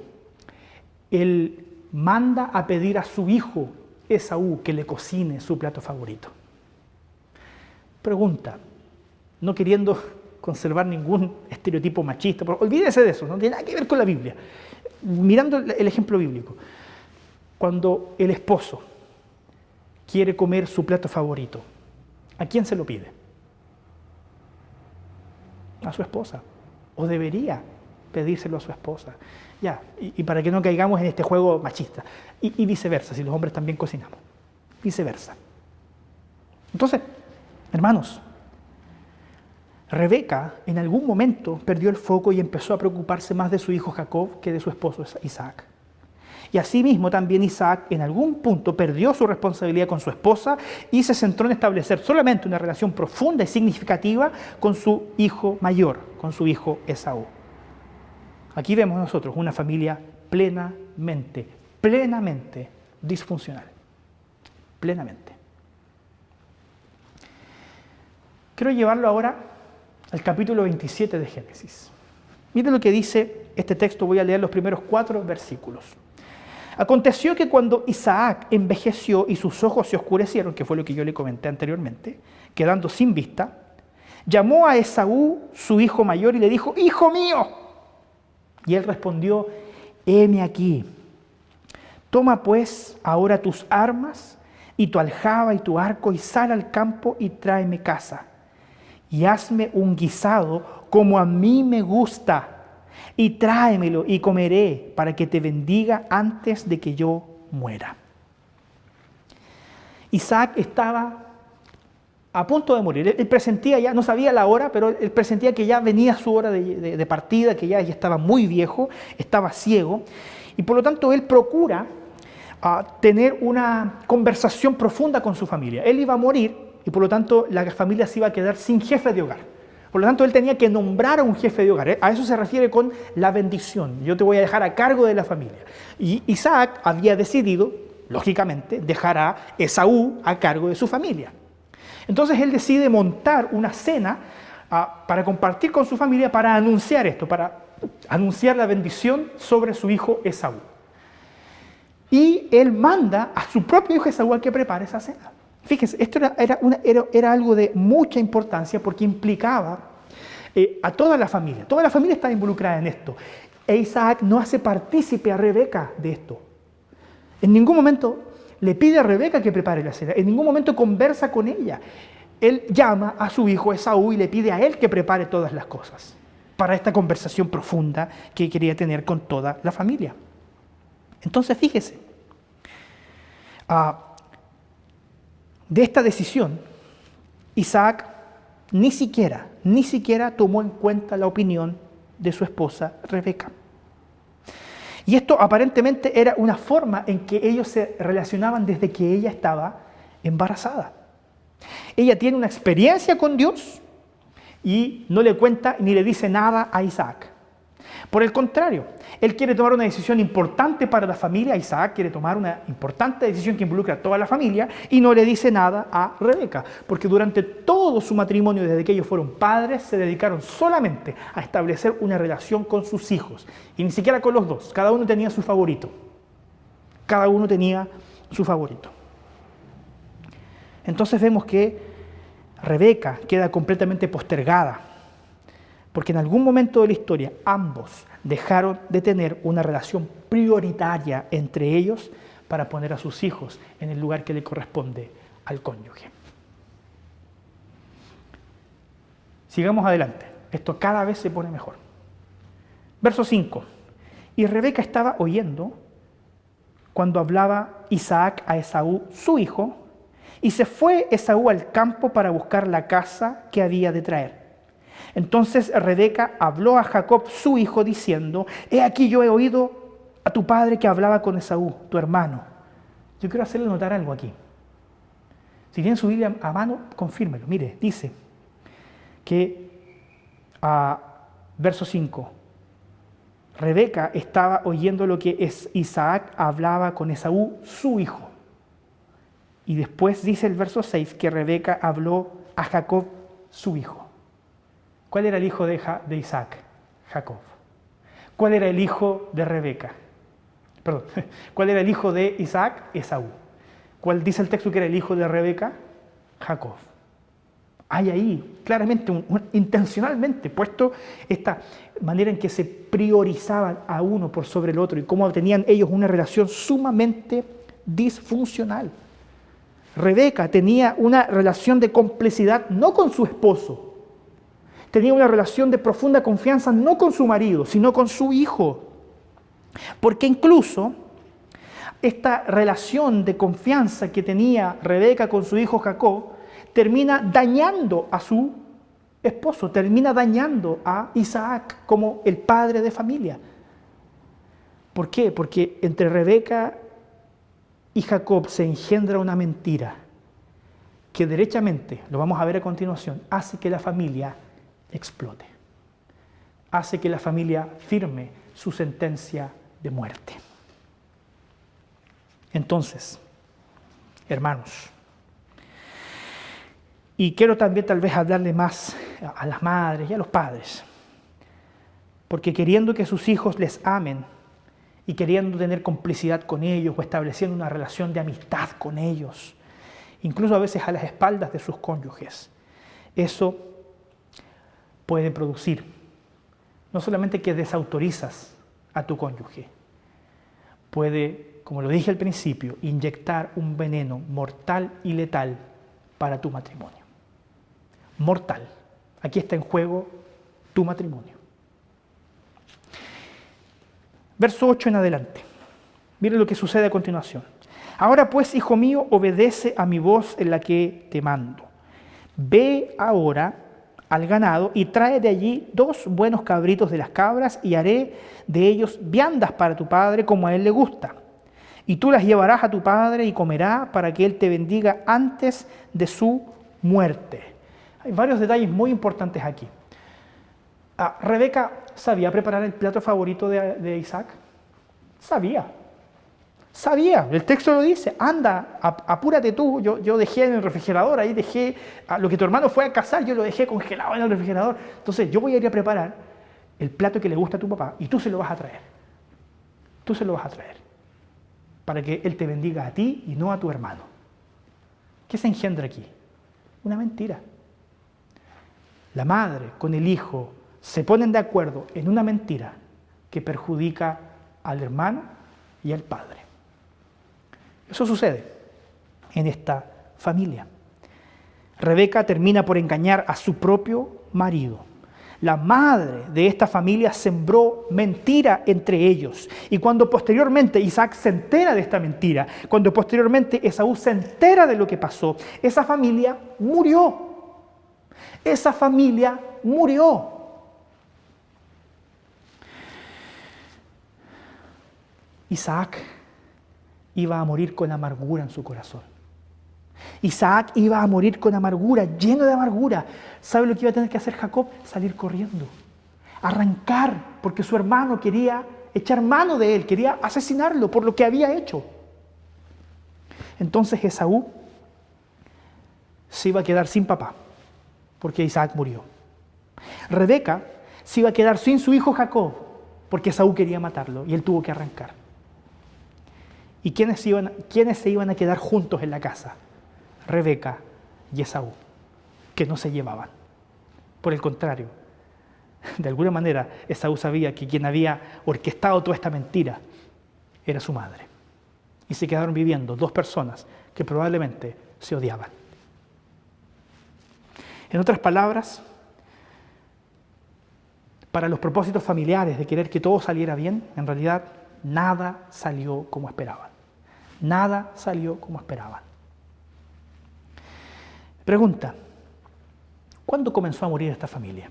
Speaker 1: él manda a pedir a su hijo Esaú que le cocine su plato favorito. Pregunta, no queriendo conservar ningún estereotipo machista, pero olvídese de eso, no tiene nada que ver con la Biblia. Mirando el ejemplo bíblico, cuando el esposo quiere comer su plato favorito, ¿a quién se lo pide? A su esposa. O debería pedírselo a su esposa. Ya, y para que no caigamos en este juego machista. Y viceversa, si los hombres también cocinamos. Viceversa. Entonces, hermanos, Rebeca en algún momento perdió el foco y empezó a preocuparse más de su hijo Jacob que de su esposo Isaac. Y asimismo también Isaac en algún punto perdió su responsabilidad con su esposa y se centró en establecer solamente una relación profunda y significativa con su hijo mayor, con su hijo Esaú. Aquí vemos nosotros una familia plenamente disfuncional. Plenamente. Quiero llevarlo ahora al capítulo 27 de Génesis. Miren lo que dice este texto, voy a leer los primeros 4 versículos. Aconteció que cuando Isaac envejeció y sus ojos se oscurecieron, que fue lo que yo le comenté anteriormente, quedando sin vista, llamó a Esaú, su hijo mayor, y le dijo, ¡Hijo mío! Y él respondió, heme aquí. Toma pues ahora tus armas y tu aljaba y tu arco y sal al campo y tráeme caza. Y hazme un guisado como a mí me gusta. Y tráemelo y comeré para que te bendiga antes de que yo muera. Isaac estaba a punto de morir. Él presentía ya, no sabía la hora, pero él presentía que ya venía su hora de partida, que ya estaba muy viejo, estaba ciego. Y por lo tanto él procura tener una conversación profunda con su familia. Él iba a morir y por lo tanto la familia se iba a quedar sin jefe de hogar. Por lo tanto, él tenía que nombrar a un jefe de hogar. A eso se refiere con la bendición. Yo te voy a dejar a cargo de la familia. Y Isaac había decidido, lógicamente, dejar a Esaú a cargo de su familia. Entonces él decide montar una cena para compartir con su familia, para anunciar esto, para anunciar la bendición sobre su hijo Esaú. Y él manda a su propio hijo Esaú a que prepare esa cena. Fíjense, esto era algo de mucha importancia porque implicaba a toda la familia. Toda la familia estaba involucrada en esto. E Isaac no hace partícipe a Rebeca de esto. En ningún momento le pide a Rebeca que prepare la cena. En ningún momento conversa con ella. Él llama a su hijo Esaú y le pide a él que prepare todas las cosas para esta conversación profunda que quería tener con toda la familia. Entonces, fíjese, de esta decisión, Isaac ni siquiera tomó en cuenta la opinión de su esposa Rebeca. Y esto aparentemente era una forma en que ellos se relacionaban desde que ella estaba embarazada. Ella tiene una experiencia con Dios y no le cuenta ni le dice nada a Isaac. Por el contrario, él quiere tomar una decisión importante para la familia. Isaac quiere tomar una importante decisión que involucra a toda la familia y no le dice nada a Rebeca, porque durante todo su matrimonio, desde que ellos fueron padres, se dedicaron solamente a establecer una relación con sus hijos, y ni siquiera con los dos. Cada uno tenía su favorito. Cada uno tenía su favorito. Entonces vemos que Rebeca queda completamente postergada, porque en algún momento de la historia ambos dejaron de tener una relación prioritaria entre ellos para poner a sus hijos en el lugar que le corresponde al cónyuge. Sigamos adelante. Esto cada vez se pone mejor. Verso 5. Y Rebeca estaba oyendo cuando hablaba Isaac a Esaú, su hijo, y se fue Esaú al campo para buscar la caza que había de traer. Entonces Rebeca habló a Jacob, su hijo, diciendo: he aquí yo he oído a tu padre que hablaba con Esaú, tu hermano. Yo quiero hacerle notar algo aquí. Si tienen su Biblia a mano, confírmelo. Mire, dice que, verso 5, Rebeca estaba oyendo lo que Isaac hablaba con Esaú, su hijo. Y después dice el verso 6 que Rebeca habló a Jacob, su hijo. ¿Cuál era el hijo de Isaac? Jacob. ¿Cuál era el hijo de Rebeca? Perdón, ¿cuál era el hijo de Isaac? Esaú. ¿Cuál dice el texto que era el hijo de Rebeca? Jacob. Hay ahí claramente, intencionalmente puesto esta manera en que se priorizaban a uno por sobre el otro y cómo tenían ellos una relación sumamente disfuncional. Rebeca tenía una relación de complicidad no con su esposo, tenía una relación de profunda confianza no con su marido, sino con su hijo. Porque incluso esta relación de confianza que tenía Rebeca con su hijo Jacob termina dañando a su esposo, termina dañando a Isaac como el padre de familia. ¿Por qué? Porque entre Rebeca y Jacob se engendra una mentira que derechamente, lo vamos a ver a continuación, hace que la familia explote. Hace que la familia firme su sentencia de muerte. Entonces, hermanos, y quiero también tal vez hablarle más a las madres y a los padres, porque queriendo que sus hijos les amen y queriendo tener complicidad con ellos o estableciendo una relación de amistad con ellos, incluso a veces a las espaldas de sus cónyuges, eso puede producir no solamente que desautorizas a tu cónyuge, puede, como lo dije al principio, inyectar un veneno mortal y letal para tu matrimonio. Mortal. Aquí está en juego tu matrimonio. Verso 8 en adelante. Mire lo que sucede a continuación. Ahora pues, hijo mío, obedece a mi voz en la que te mando. Ve ahora al ganado y trae de allí 2 buenos cabritos de las cabras y haré de ellos viandas para tu padre como a él le gusta. Y tú las llevarás a tu padre y comerá para que él te bendiga antes de su muerte. Hay varios detalles muy importantes aquí. Rebeca sabía preparar el plato favorito de Isaac. Sabía, el texto lo dice, anda, apúrate tú, yo dejé en el refrigerador, ahí dejé, lo que tu hermano fue a cazar, yo lo dejé congelado en el refrigerador, entonces yo voy a ir a preparar el plato que le gusta a tu papá y tú se lo vas a traer. para que Él te bendiga a ti y no a tu hermano. ¿Qué se engendra aquí? Una mentira. La madre con el hijo se ponen de acuerdo en una mentira que perjudica al hermano y al padre. Eso sucede en esta familia. Rebeca termina por engañar a su propio marido. La madre de esta familia sembró mentira entre ellos. Y cuando posteriormente Isaac se entera de esta mentira, cuando posteriormente Esaú se entera de lo que pasó, esa familia murió. Esa familia murió. Isaac iba a morir con amargura en su corazón. Isaac iba a morir con amargura, lleno de amargura. ¿Sabe lo que iba a tener que hacer Jacob? Salir corriendo, arrancar, porque su hermano quería echar mano de él, quería asesinarlo por lo que había hecho. Entonces Esaú se iba a quedar sin papá, porque Isaac murió. Rebeca se iba a quedar sin su hijo Jacob, porque Esaú quería matarlo y él tuvo que arrancar. ¿Y quiénes se iban a quedar juntos en la casa? Rebeca y Esaú, que no se llevaban. Por el contrario, de alguna manera Esaú sabía que quien había orquestado toda esta mentira era su madre. Y se quedaron viviendo dos personas que probablemente se odiaban. En otras palabras, para los propósitos familiares de querer que todo saliera bien, en realidad nada salió como esperaban. Nada salió como esperaban. Pregunta, ¿cuándo comenzó a morir esta familia?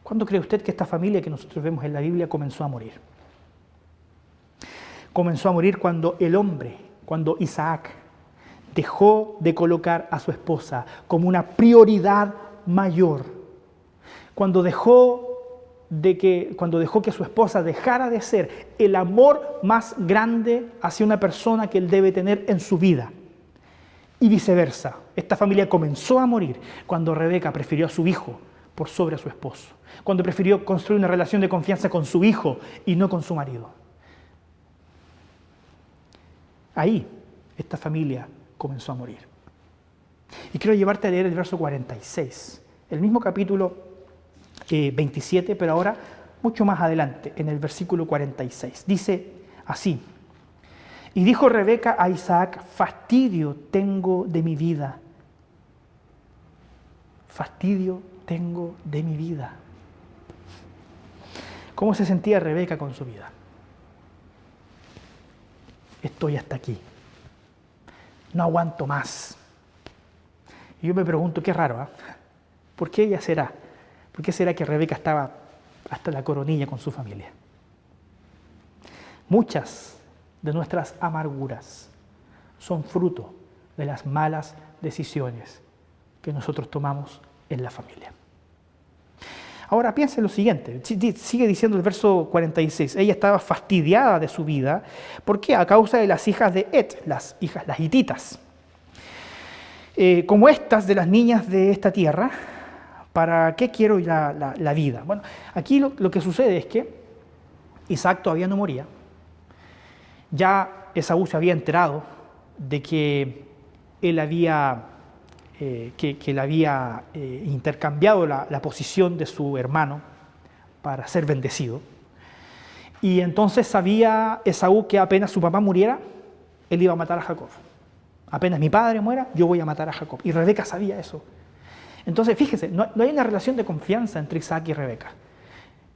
Speaker 1: ¿Cuándo cree usted que esta familia que nosotros vemos en la Biblia comenzó a morir? Comenzó a morir cuando el hombre, cuando Isaac, dejó de colocar a su esposa como una prioridad mayor. Cuando dejó que su esposa dejara de ser el amor más grande hacia una persona que él debe tener en su vida. Y viceversa, esta familia comenzó a morir cuando Rebeca prefirió a su hijo por sobre a su esposo, cuando prefirió construir una relación de confianza con su hijo y no con su marido. Ahí, esta familia comenzó a morir. Y quiero llevarte a leer el verso 46, el mismo capítulo 27, pero ahora mucho más adelante, en el versículo 46. Dice así: y dijo Rebeca a Isaac, fastidio tengo de mi vida. Fastidio tengo de mi vida. ¿Cómo se sentía Rebeca con su vida? Estoy hasta aquí. No aguanto más. Y yo me pregunto, qué raro, ¿eh? ¿Por qué ella será? ¿Por qué será que Rebeca estaba hasta la coronilla con su familia? Muchas de nuestras amarguras son fruto de las malas decisiones que nosotros tomamos en la familia. Ahora piensa en lo siguiente, sigue diciendo el verso 46, ella estaba fastidiada de su vida, ¿por qué? A causa de las hijas de Et, las hititas. Como estas de las niñas de esta tierra, ¿para qué quiero la vida? Bueno, aquí lo que sucede es que Isaac todavía no moría. Ya Esaú se había enterado de que él había, intercambiado la posición de su hermano para ser bendecido. Y entonces sabía Esaú que apenas su papá muriera, él iba a matar a Jacob. Apenas mi padre muera, yo voy a matar a Jacob. Y Rebeca sabía eso. Entonces, fíjese, no hay una relación de confianza entre Isaac y Rebeca.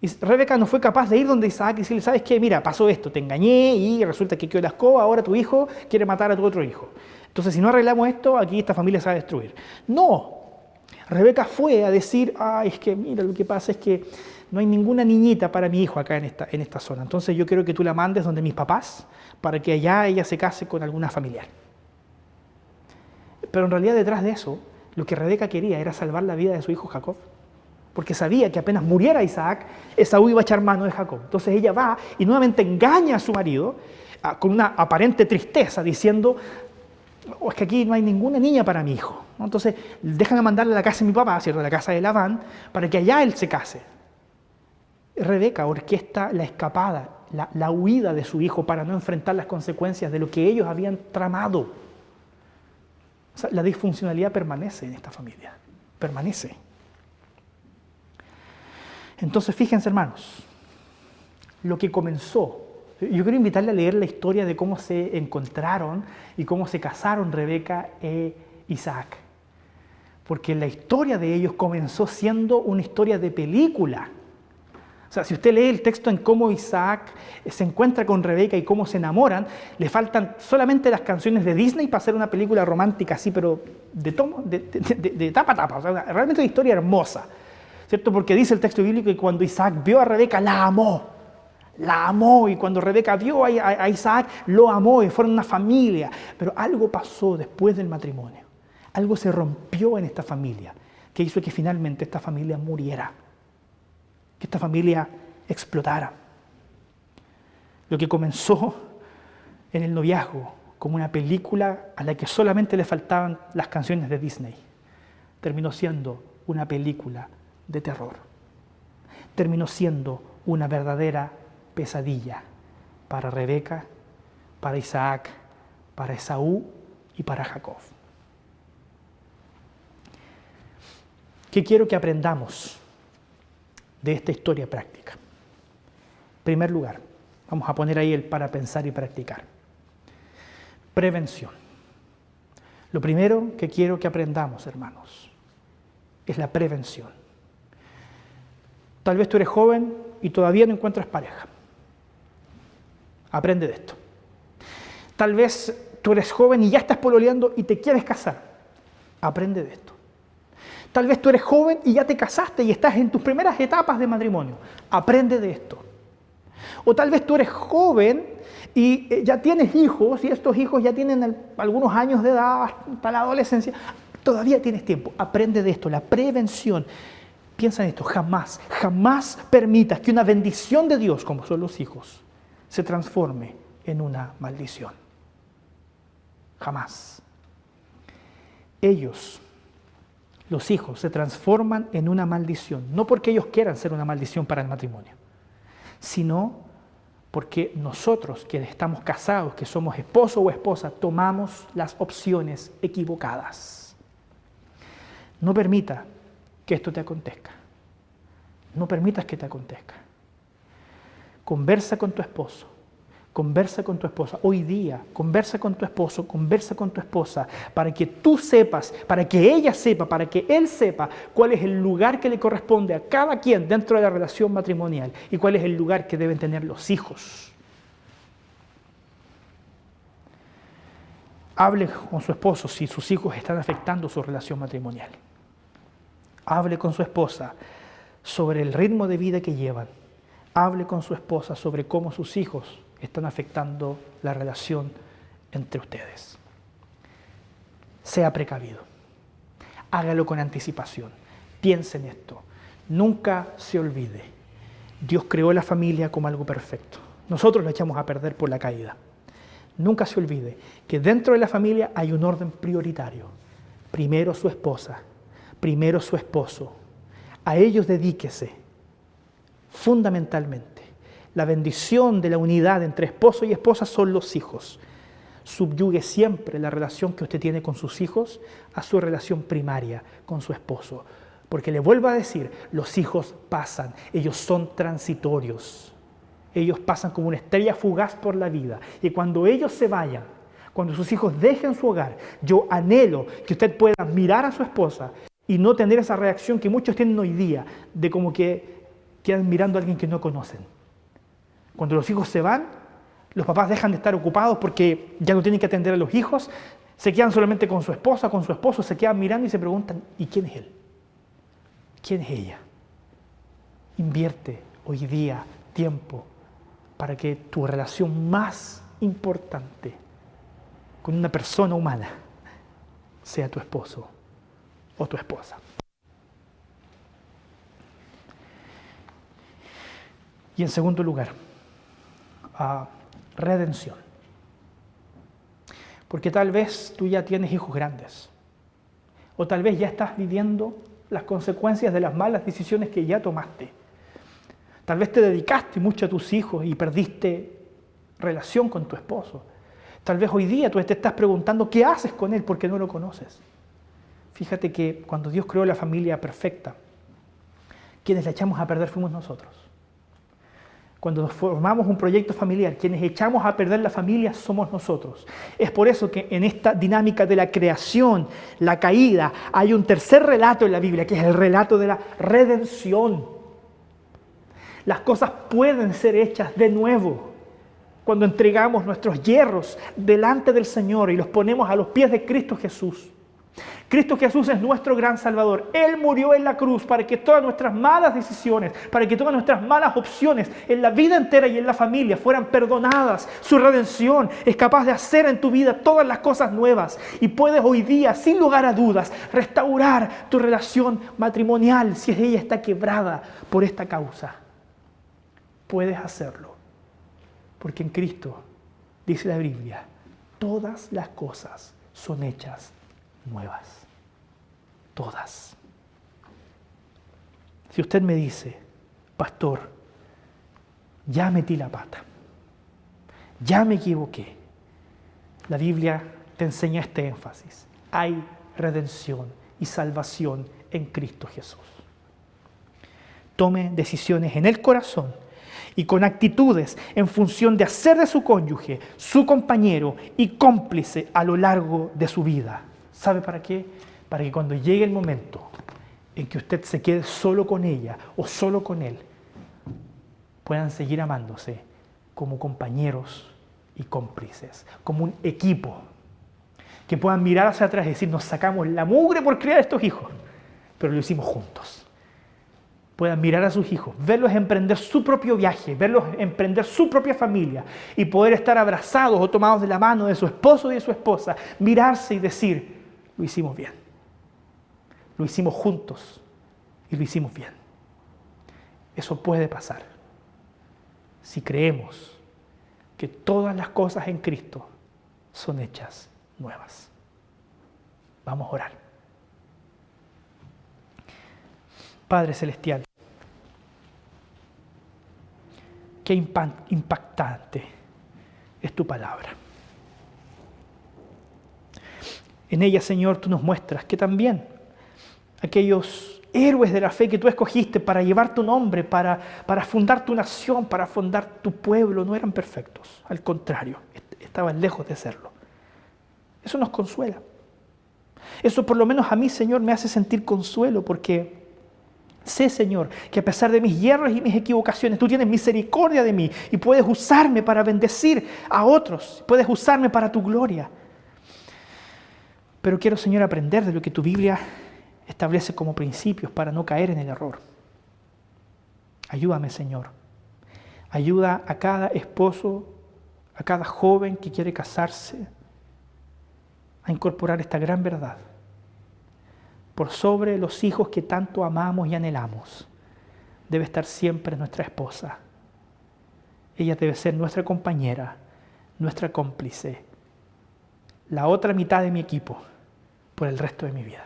Speaker 1: Y Rebeca no fue capaz de ir donde Isaac y decirle, ¿sabes qué? Mira, pasó esto, te engañé y resulta que quedó la escoba, ahora tu hijo quiere matar a tu otro hijo. Entonces, si no arreglamos esto, aquí esta familia se va a destruir. No, Rebeca fue a decir, es que mira, lo que pasa es que no hay ninguna niñita para mi hijo acá en esta zona. Entonces yo quiero que tú la mandes donde mis papás para que allá ella se case con alguna familiar. Pero en realidad detrás de eso, lo que Rebeca quería era salvar la vida de su hijo Jacob. Porque sabía que apenas muriera Isaac, Esaú iba a echar mano de Jacob. Entonces ella va y nuevamente engaña a su marido con una aparente tristeza, diciendo, es que aquí no hay ninguna niña para mi hijo. Entonces déjame mandarle a la casa de mi papá, ¿cierto? A la casa de Labán, para que allá él se case. Rebeca orquesta la escapada la huida de su hijo para no enfrentar las consecuencias de lo que ellos habían tramado. O sea, la disfuncionalidad permanece en esta familia, permanece. Entonces, fíjense, hermanos, lo que comenzó. Yo quiero invitarle a leer la historia de cómo se encontraron y cómo se casaron Rebeca e Isaac. Porque la historia de ellos comenzó siendo una historia de película. O sea, si usted lee el texto en cómo Isaac se encuentra con Rebeca y cómo se enamoran, le faltan solamente las canciones de Disney para hacer una película romántica así, pero de tapa a tapa. O sea, realmente una historia hermosa, ¿cierto? Porque dice el texto bíblico que cuando Isaac vio a Rebeca, la amó, y cuando Rebeca vio a Isaac, lo amó, y fueron una familia. Pero algo pasó después del matrimonio. Algo se rompió en esta familia, que hizo que finalmente esta familia muriera, que esta familia explotara. Lo que comenzó en el noviazgo como una película a la que solamente le faltaban las canciones de Disney, terminó siendo una película de terror. Terminó siendo una verdadera pesadilla para Rebeca, para Isaac, para Esaú y para Jacob. ¿Qué quiero que aprendamos de esta historia práctica? En primer lugar, vamos a poner ahí el para pensar y practicar. Prevención. Lo primero que quiero que aprendamos, hermanos, es la prevención. Tal vez tú eres joven y todavía no encuentras pareja. Aprende de esto. Tal vez tú eres joven y ya estás pololeando y te quieres casar. Aprende de esto. Tal vez tú eres joven y ya te casaste y estás en tus primeras etapas de matrimonio. Aprende de esto. O tal vez tú eres joven y ya tienes hijos y estos hijos ya tienen algunos años de edad para la adolescencia. Todavía tienes tiempo. Aprende de esto, la prevención. Piensa en esto, jamás permitas que una bendición de Dios, como son los hijos, se transforme en una maldición. Jamás. Ellos, los hijos, se transforman en una maldición, no porque ellos quieran ser una maldición para el matrimonio, sino porque nosotros que estamos casados, que somos esposo o esposa, tomamos las opciones equivocadas. No permita que esto te acontezca. No permitas que te acontezca. Conversa con tu esposo. Conversa con tu esposa. Hoy día, conversa con tu esposo, conversa con tu esposa, para que tú sepas, para que ella sepa, para que él sepa cuál es el lugar que le corresponde a cada quien dentro de la relación matrimonial y cuál es el lugar que deben tener los hijos. Hable con su esposo si sus hijos están afectando su relación matrimonial. Hable con su esposa sobre el ritmo de vida que llevan. Hable con su esposa sobre cómo sus hijos están afectando la relación entre ustedes. Sea precavido. Hágalo con anticipación. Piense en esto. Nunca se olvide. Dios creó la familia como algo perfecto. Nosotros la echamos a perder por la caída. Nunca se olvide que dentro de la familia hay un orden prioritario. Primero su esposa, primero su esposo. A ellos dedíquese fundamentalmente. La bendición de la unidad entre esposo y esposa son los hijos. Subyugue siempre la relación que usted tiene con sus hijos a su relación primaria con su esposo. Porque le vuelvo a decir, los hijos pasan, ellos son transitorios. Ellos pasan como una estrella fugaz por la vida. Y cuando ellos se vayan, cuando sus hijos dejen su hogar, yo anhelo que usted pueda mirar a su esposa y no tener esa reacción que muchos tienen hoy día, de como que quedan mirando a alguien que no conocen. Cuando los hijos se van, los papás dejan de estar ocupados porque ya no tienen que atender a los hijos, se quedan solamente con su esposa, con su esposo, se quedan mirando y se preguntan, ¿y quién es él? ¿Quién es ella? Invierte hoy día tiempo para que tu relación más importante con una persona humana sea tu esposo o tu esposa. Y en segundo lugar, redención. Porque tal vez tú ya tienes hijos grandes, o tal vez ya estás viviendo las consecuencias de las malas decisiones que ya tomaste. Tal vez te dedicaste mucho a tus hijos y perdiste relación con tu esposo. Tal vez hoy día tú te estás preguntando qué haces con él porque no lo conoces. Fíjate que cuando Dios creó la familia perfecta, quienes la echamos a perder fuimos nosotros. Cuando formamos un proyecto familiar, quienes echamos a perder la familia somos nosotros. Es por eso que en esta dinámica de la creación, la caída, hay un tercer relato en la Biblia, que es el relato de la redención. Las cosas pueden ser hechas de nuevo cuando entregamos nuestros hierros delante del Señor y los ponemos a los pies de Cristo Jesús. Cristo Jesús es nuestro gran Salvador. Él murió en la cruz para que todas nuestras malas decisiones, para que todas nuestras malas opciones en la vida entera y en la familia fueran perdonadas. Su redención es capaz de hacer en tu vida todas las cosas nuevas y puedes hoy día, sin lugar a dudas, restaurar tu relación matrimonial si ella está quebrada por esta causa. Puedes hacerlo, porque en Cristo, dice la Biblia, todas las cosas son hechas nuevas. Todas. Si usted me dice, pastor, ya metí la pata, ya me equivoqué, la Biblia te enseña este énfasis. Hay redención y salvación en Cristo Jesús. Tome decisiones en el corazón y con actitudes en función de hacer de su cónyuge, su compañero y cómplice a lo largo de su vida. ¿Sabe para qué? Para que cuando llegue el momento en que usted se quede solo con ella o solo con él, puedan seguir amándose como compañeros y cómplices, como un equipo, que puedan mirar hacia atrás y decir, nos sacamos la mugre por criar a estos hijos, pero lo hicimos juntos. Puedan mirar a sus hijos, verlos emprender su propio viaje, verlos emprender su propia familia y poder estar abrazados o tomados de la mano de su esposo y de su esposa, mirarse y decir, lo hicimos bien. Lo hicimos juntos y lo hicimos bien. Eso puede pasar si creemos que todas las cosas en Cristo son hechas nuevas. Vamos a orar. Padre Celestial, qué impactante es tu palabra. En ella, Señor, tú nos muestras que también aquellos héroes de la fe que tú escogiste para llevar tu nombre, para fundar tu nación, para fundar tu pueblo, no eran perfectos. Al contrario, estaban lejos de serlo. Eso nos consuela. Eso por lo menos a mí, Señor, me hace sentir consuelo porque sé, Señor, que a pesar de mis hierros y mis equivocaciones, tú tienes misericordia de mí y puedes usarme para bendecir a otros, puedes usarme para tu gloria. Pero quiero, Señor, aprender de lo que tu Biblia establece como principios para no caer en el error. Ayúdame, Señor. Ayuda a cada esposo, a cada joven que quiere casarse, a incorporar esta gran verdad. Por sobre los hijos que tanto amamos y anhelamos, debe estar siempre nuestra esposa. Ella debe ser nuestra compañera, nuestra cómplice, la otra mitad de mi equipo por el resto de mi vida.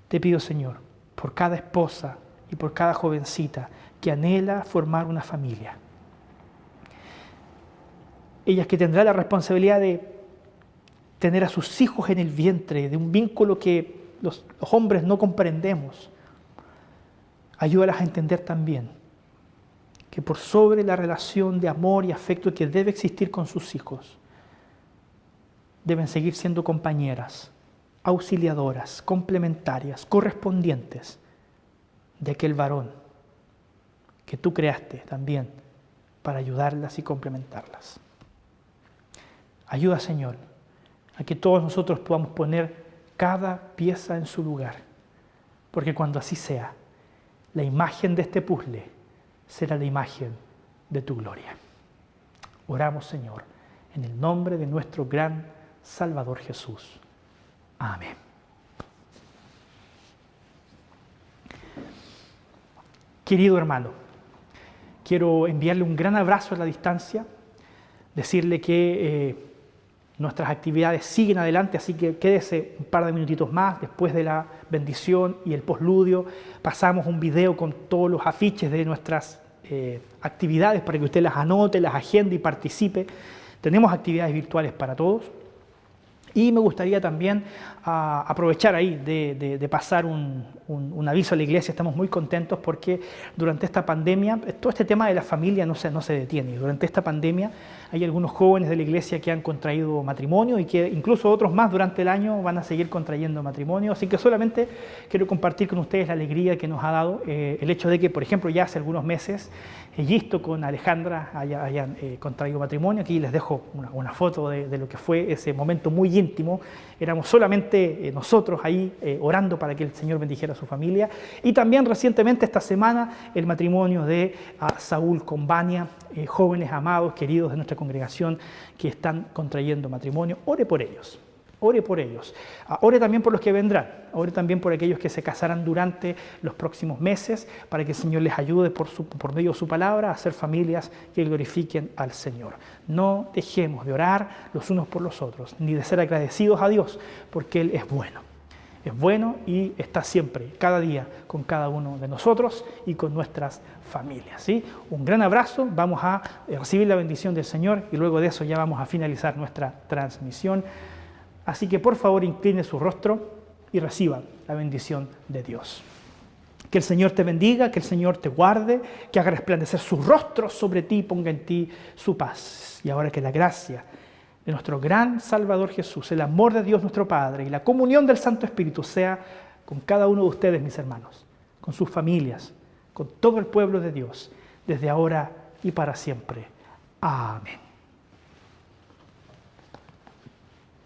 Speaker 1: Te pido, Señor, por cada esposa y por cada jovencita que anhela formar una familia. Ellas que tendrán la responsabilidad de tener a sus hijos en el vientre, de un vínculo que los hombres no comprendemos. Ayúdalas a entender también que por sobre la relación de amor y afecto que debe existir con sus hijos, deben seguir siendo compañeras, auxiliadoras, complementarias, correspondientes de aquel varón que tú creaste también para ayudarlas y complementarlas. Ayuda, Señor, a que todos nosotros podamos poner cada pieza en su lugar, porque cuando así sea, la imagen de este puzzle será la imagen de tu gloria. Oramos, Señor, en el nombre de nuestro gran Salvador Jesús. Amén. Querido hermano, quiero enviarle un gran abrazo a la distancia, decirle que nuestras actividades siguen adelante, así que quédese un par de minutitos más después de la bendición y el postludio pasamos un video con todos los afiches de nuestras actividades para que usted las anote, las agende y participe. Tenemos actividades virtuales para todos. Y me gustaría también aprovechar ahí de pasar un aviso a la iglesia. Estamos muy contentos porque durante esta pandemia, todo este tema de la familia no se detiene. Durante esta pandemia hay algunos jóvenes de la iglesia que han contraído matrimonio y que incluso otros más durante el año van a seguir contrayendo matrimonio. Así que solamente quiero compartir con ustedes la alegría que nos ha dado el hecho de que, por ejemplo, ya hace algunos meses, Gisto con Alejandra hayan contraído matrimonio. Aquí les dejo una foto de lo que fue ese momento muy íntimo. Éramos solamente nosotros ahí orando para que el Señor bendijera a su familia. Y también recientemente esta semana el matrimonio de Saúl con Vania, jóvenes amados, queridos de nuestra congregación que están contrayendo matrimonio. Ore por ellos. Ore por ellos. Ore también por los que vendrán. Ore también por aquellos que se casarán durante los próximos meses para que el Señor les ayude por medio de su palabra a hacer familias que glorifiquen al Señor. No dejemos de orar los unos por los otros, ni de ser agradecidos a Dios, porque Él es bueno. Es bueno y está siempre, cada día, con cada uno de nosotros y con nuestras familias, ¿sí? Un gran abrazo, vamos a recibir la bendición del Señor y luego de eso ya vamos a finalizar nuestra transmisión. Así que por favor incline su rostro y reciba la bendición de Dios. Que el Señor te bendiga, que el Señor te guarde, que haga resplandecer su rostro sobre ti y ponga en ti su paz. Y ahora que la gracia de nuestro gran Salvador Jesús, el amor de Dios nuestro Padre y la comunión del Santo Espíritu sea con cada uno de ustedes, mis hermanos, con sus familias, con todo el pueblo de Dios, desde ahora y para siempre. Amén.